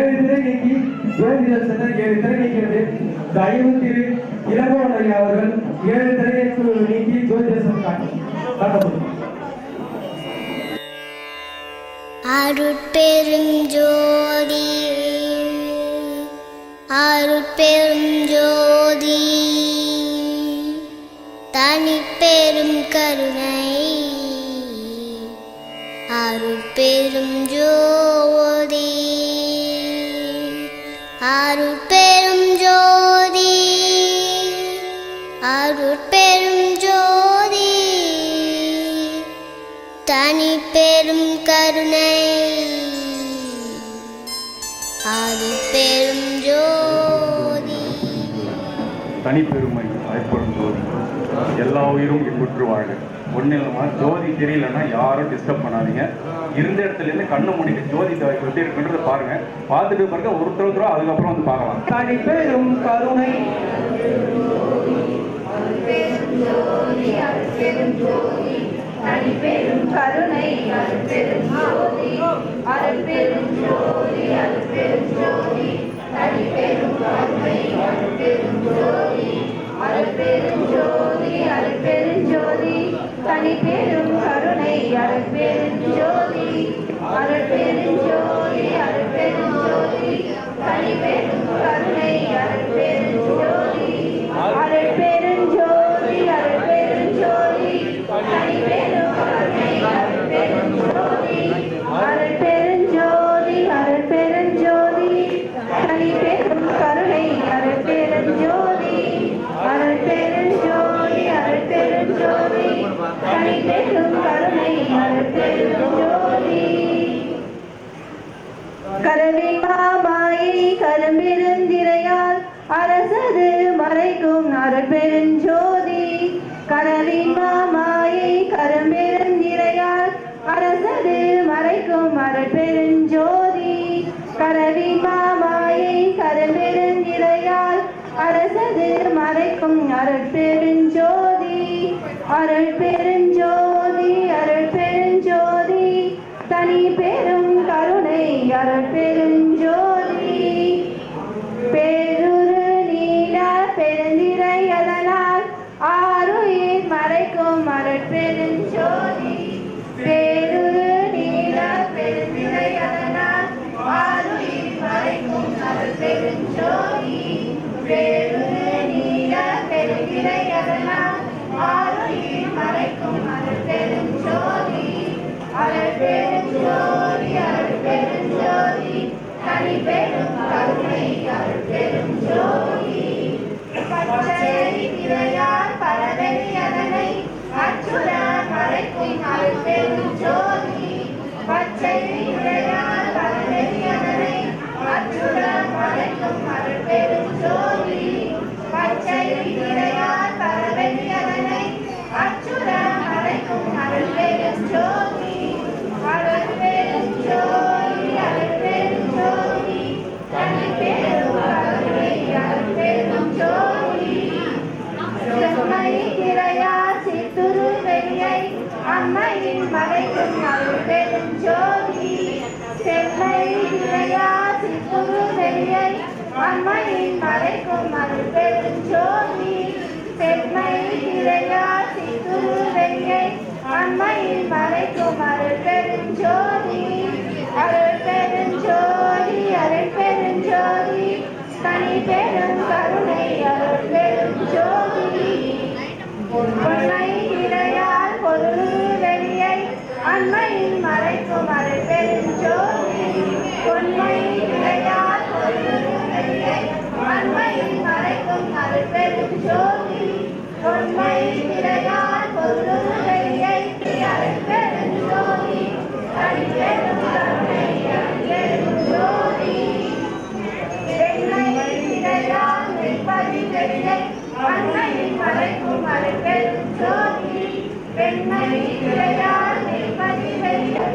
7 திரை நீக்கி ஜோதிடர் சென்ற 7 திரை நீக்கிறது. தயவு திரு இளங்கோவன் அவர்கள் 7 திரையை நீக்கி ஜோதிடர் காட்டப்படும். அருட்பெருஞ்சோதி அருட்பெருஞ்சோதி தனிப்பெரும் கருணை அருட்பெருஞ்சோதி அருட்பெருஞ்சோதி அருட்பெருஞ்சோதி தனிப்பெரும் கருணை அருட்பெருஞ்சோதி. தனிப்பெருமை ஏற்படும் ஜோதி, எல்லா உயிரும் இன்புற்று வாழ்க. ஒன்றும் இல்லைம்மா, ஜோதி தெரியலன்னா யாரும் டிஸ்டர்ப் பண்ணாதீங்க. இருந்த இடத்துலேருந்து கண்ணு மூடிட்டு ஜோதி எப்படி இருக்குன்றதை பாருங்க. பார்த்துட்டு பாருங்க, ஒருத்தர் அதுக்கப்புறம் வந்து பார்க்கலாம். தனிப்பெரும் கருணை தனிப்பெரும் கருணை அருட்பெரும் ஜோதி அருட்பெரும் ஜோதி அருட்பெரும் ஜோதி தனிப்பெரும் கருணை அருட்பெரும் ஜோதி அருட்பெரும் ஜோதி அருட்பெரும் ஜோதி தனிப்பெரும் கருணை அருட்பெரும் ஜோதி அருட்பெரும் ஜோதி அருட்பெரும் ஜோதி தனிப்பெரும் கருணை அருட்பெரும் ஜோதி அருட்பெரும் ஜோதி அருட்பெரும் ஜோதி தனிப்பெரும் கருணை அருட்பெரும் ஜோதி அருட்பெரும் ஜோதி அருட்பெரும் ஜோதி தனிப்பெரும் கருணை அருட்பெரும் ஜோதி அருட்பெரும் ஜோதி அருட்பெரும் ஜோதி தனிப்பெரும் கருணை அருட்பெரும் ஜோதி. கரவின் மாமாயை கரும்பெருந்திரையால் அரசது மறைக்கும் அருட்பெருஞ்சோதி கடலின் மாமாயை கரும்பெருந்திரையால் அரசது மறைக்கும் அருட்பெருஞ்சோதி கடலின் மாமாயை கரும்பெருந்திரையால் அரசது மறைக்கும் அருட்பெருஞ்சோதி அருட்பெருஞ்சோதி அருட்பெருஞ்சோதி தனி பெரும் கருணை அருட்பெருஞ்சோதி பேருரு நீல பெருந்திரை அதனால் ஆருயிர் மறைக்கும் அருட்பெருஞ்சோதி பேருரு நீல பெருந்திரை அதனால் ஆருயிர் மறைக்கும் அருட்பெருஞ்சோதி பேருரு நீல பெருந்திரை அதனால் ஆருயிர் மறைக்கும் அருட்பெருஞ்சோதி அருட்பெருஞ்சோதி அருட்பெருஞ்சோதி தனிப்பெரும் கருணை அருட்பெருஞ்சோதி பச்சை திரையார் பரவெளி அதனை அச்சுர மறைக்கும் அருட்பெருஞ்சோதி பச்சை திரையார் பரவெளி அதனை அச்சுர மறைக்கும் அருட்பெருஞ்சோதி பச்சை திரையார் பரவெளி அதனை அச்சுர மறைக்கும் அருட்பெருஞ்சோதி அருட்பெருஞ்சோதி அருட்பெருஞ்சோதி தனிப்பெரும் கருணை அருட்பெருஞ்சோதி செம்மை திரையார் சித்துரு வெளியை அம்மையின் மறைக்கும் அருட்பெருஞ்சோதி செம்மை திரையார் சித்துரு வெளியை அம்மையின் மறைக்கும் அருட்பெருஞ்சோதி செம்மை திரையார் சித்துரு வெளியை அம்மையின் மறைக்கும் அருட்பெருஞ்சோதி அருட்பெருஞ்சோதி அருட்பெருஞ்சோதி தனிப்பெரும் கருணை அருட்பெருஞ்சோதி பொன்மை திரையால் பொருள் வெளியை அண்மையின் மறைக்கும் அருட்பெருஞ்சோதி பொன்மை திரையால் பொருள் வெளியை அண்மையின் மறைக்கும் அருட்பெருஞ்சோதி பொன்மை திரையால் பொருள் வெளியை அருட்பெருஞ்சோதி தனிப்பெரும் கருணை அருட்பெருஞ்சோதி வெண்ணை திரையால் வெண்பதி வெளியை அண்மையின் மறைக்கும் அருட்பெருஞ்சோதி வெண்ணை திரையால் வெண்பதி வெளியை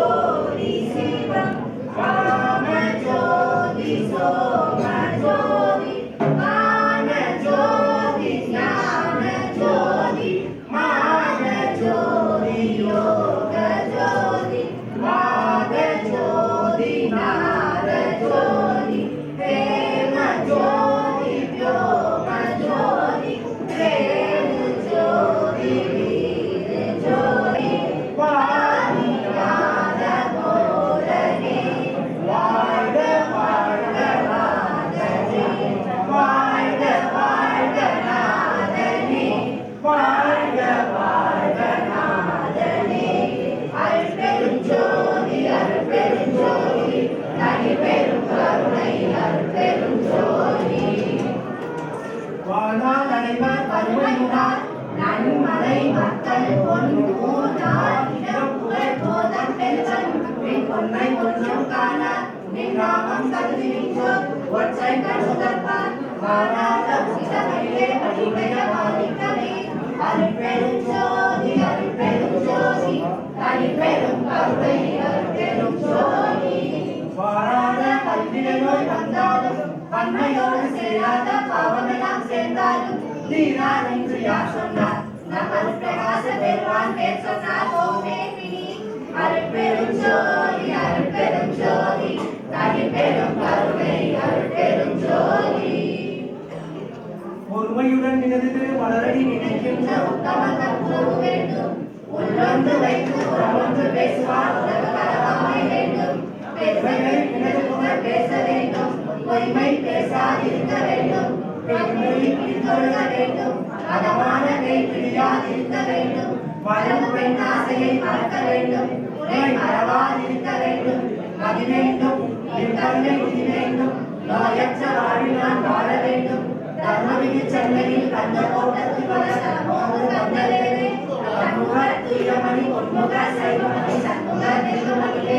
ஜோதி சிவம் காம ஜோதி சோம ஜோதி ஞான ஜோதி ஞான ஜோதி மான ஜோதி யோக ஜோதி வாக ஜோதி நாத ஜோதி பிரேம ஜோதி வ்யோம ஜோதி பிரேம ஜோதி வீர ஜோதி வாணிநாத போதனே வாழ்க வாழ்க நாதனே வாழ்க வாழ்க நாதனே வாழ்க வாழ்க நாதனே அருட்பெரும் ஜோதி தனிப்பெரும் கருணை அருட்பெரும் ஜோதி வாழ்நாள் அனைவர் கருமையுனார் நன்மலை மக்கள் பொன்னூனார் இடம் புகழ் போதம் பெருவன் நின் பொன்மை ஒன்றும் காணார் நின் நாமம் கருதி நின்றோர் ஒற்றை கருதற்பார் மாறாத உச்சமையிலே அடிமைய மாணிக்கமே அருட்பெரும் ஜோதி தனிப்பெரும் கருணை அருட்பெரும் ஜோதி வாராத கல்வினை நோய் வந்தாலும் வன்மையோடு சேராத பாவமெல்லாம் சேர்ந்தாலும் தீரான் என்று யார் சொன்னார் நம் அருட்பிரகாச பெருமான் பேர் சொன்னார் ஓமே பிணி அருட்பெரும் ஜோதி தனிப்பெரும் கருணை அருட்பெரும் ஜோதி பொறுமையுடன் நினைத்து மலரடி நினைக்கின்ற உத்தமர்கள் உறவு வேண்டும் உள்ளொன்று வைத்து புறமொன்று பேசுவார் உலக கலவாமை வேண்டும் பெருமையை நினைவு புகழ் பேச வேண்டும் பொய்மை பேசாதிருக்க வேண்டும் பெண்மொழி பிடித்தொழுக வேண்டும் மதமான கைப்பிடியாதிருக்க வேண்டும் வளம் பெண் ஆசையை மறக்க வேண்டும் உரை மறவாதிருக்க வேண்டும் மதி வேண்டும் என் கருணை விதி வேண்டும் நோயற்ற வாழ்வில் நான் வாழ வேண்டும் தர்மவிதி சென்னையில் கந்த கோட்டத்தில் வள தர்மோடு கந்தலேவே தன்முக தூயமணி பொன்முக சைவமணி சண்முக நெல்லுமணியே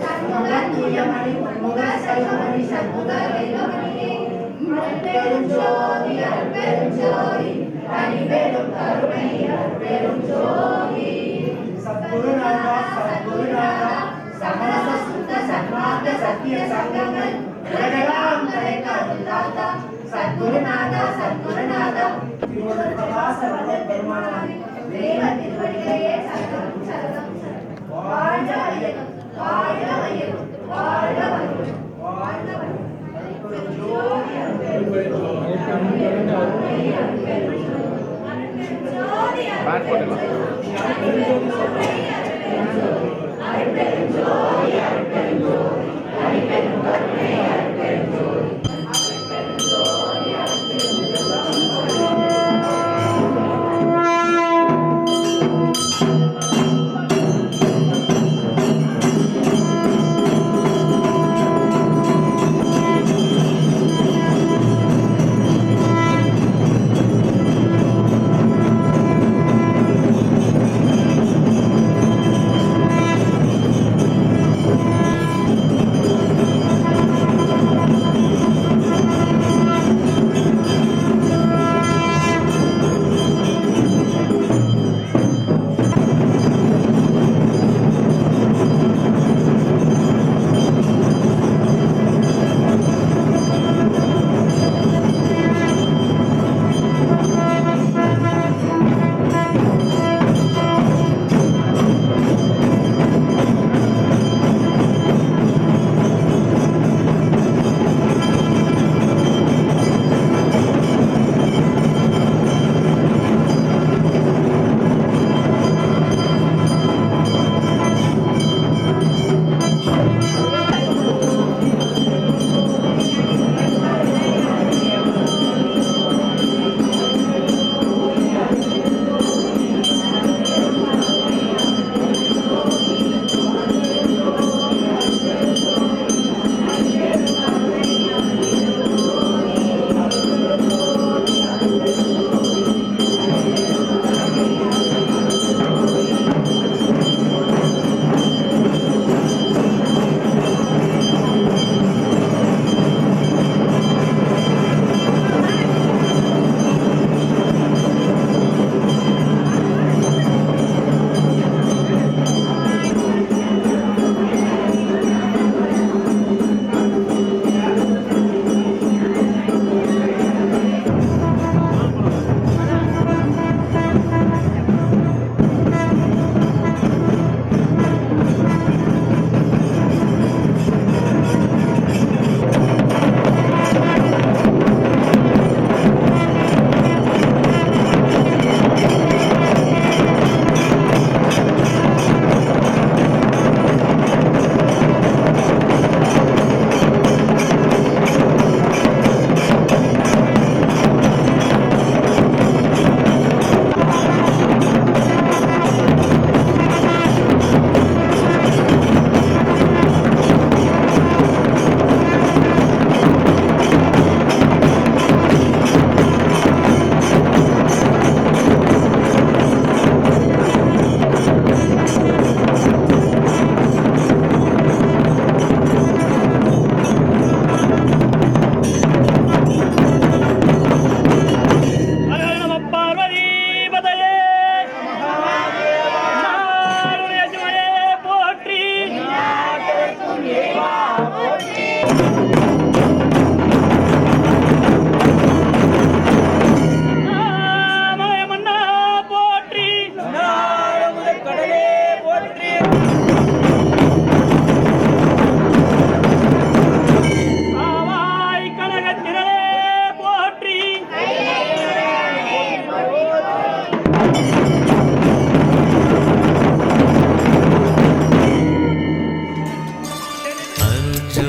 தன்முக தூயமணி பொன்முக சைவமணி சண்முக நெல்லுமணியே அருட்பெரும் ஜோதி தனிப்பெரும் கருணை அருட்பெரும் ஜோதி சத்குருநாதா சமரச சுத்த சன்மார்க்க சத்திய சங்கங்கள் உலகெல்லாம் கரைக்க அருள்தாத்தா சத்குருநாதா பிரகாச வல்லல் பெருமானாரே தேவ திருவடிகளே சரணம் சரணம் சரணம் வாழ்க வையகம் வாழ்க வையகம் வாழ்க வையகம் வாழ்க வையகம் ஜோதி அருட்பெரும்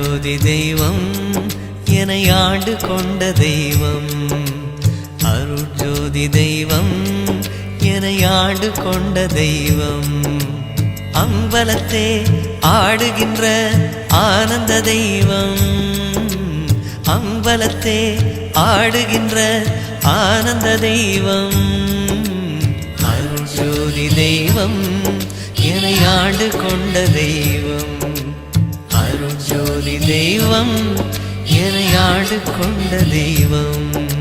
அருட்ஜோதி தெய்வம் என்னை ஆண்டு கொண்ட தெய்வம். அருட்ஜோதி தெய்வம் என்னை ஆண்டு கொண்ட தெய்வம். அம்பலத்தே ஆடுகின்ற ஆனந்த தெய்வம். அம்பலத்தே ஆடுகின்ற ஆனந்த தெய்வம். அருட்ஜோதி தெய்வம் என்னை ஆண்டு கொண்ட தெய்வம். அருட்ஜோதி தெய்வம் என்னை ஆண்டு கொண்ட தெய்வம்.